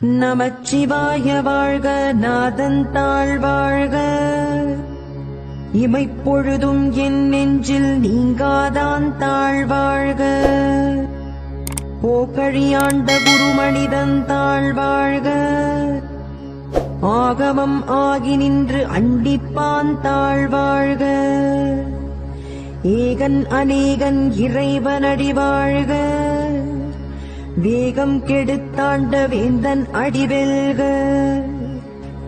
நமச்சிவாய வாழ்க, நாதன் தாழ் வாழ்க. இமைப்பொழுதும் என் நெஞ்சில் நீங்காதான் தாழ் வாழ்க. போக்கழியாண்ட குருமனிதன் தாழ் வாழ்க. ஆகமம் ஆகி நின்று அண்டிப்பான் தாழ் வாழ்க. ஏகன் அநேகன் இறைவனடி வாழ்க. வேகம் கெடுத்தாண்ட வேந்தன் அடிவெல்க.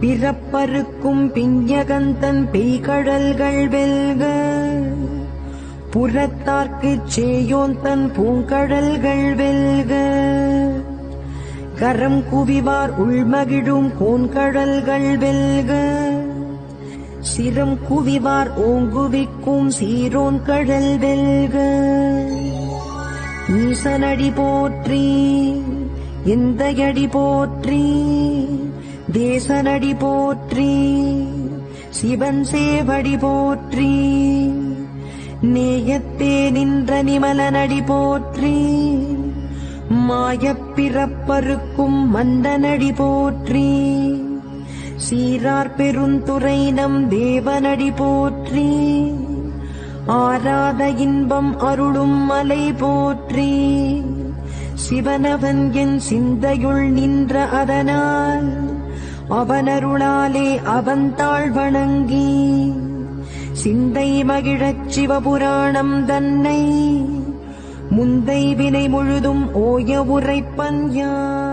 பிறப்பருக்கும் பிஞகந்தன் பெய்கடல்கள் வெல்க. புறத்தார்க்குச் சேயோன் தன் பூங்கடல்கள் வெல்க. கரம் குவிவார் உள்மகிழும் கோன்கடல்கள் வெல்க. சிரம் குவிவார் ஓங்குவிக்கும் சீரோன் கடல் வெல்க. ஈசனடி போற்றி, எந்தையடி போற்றி, தேசனடி போற்றி, சிவன் சேவடி போற்றி, நேயத்தே நின்ற நிமலனடி போற்றி, மாயப் பிறப்பருக்கும் மந்தனடி போற்றி, சீரார் பெருந்துறை நம் தேவனடி போற்றி, ஆராத இன்பம் அருளும் மலை போற்றி, சிவனவன் என் சிந்தையுள் நின்ற அதனால் அவனருளாலே அவன் தாழ் வணங்கி சிந்தை மகிழச் சிவபுராணம் தன்னை முந்தை வினை முழுதும் ஓய உரைப்பன் யான்.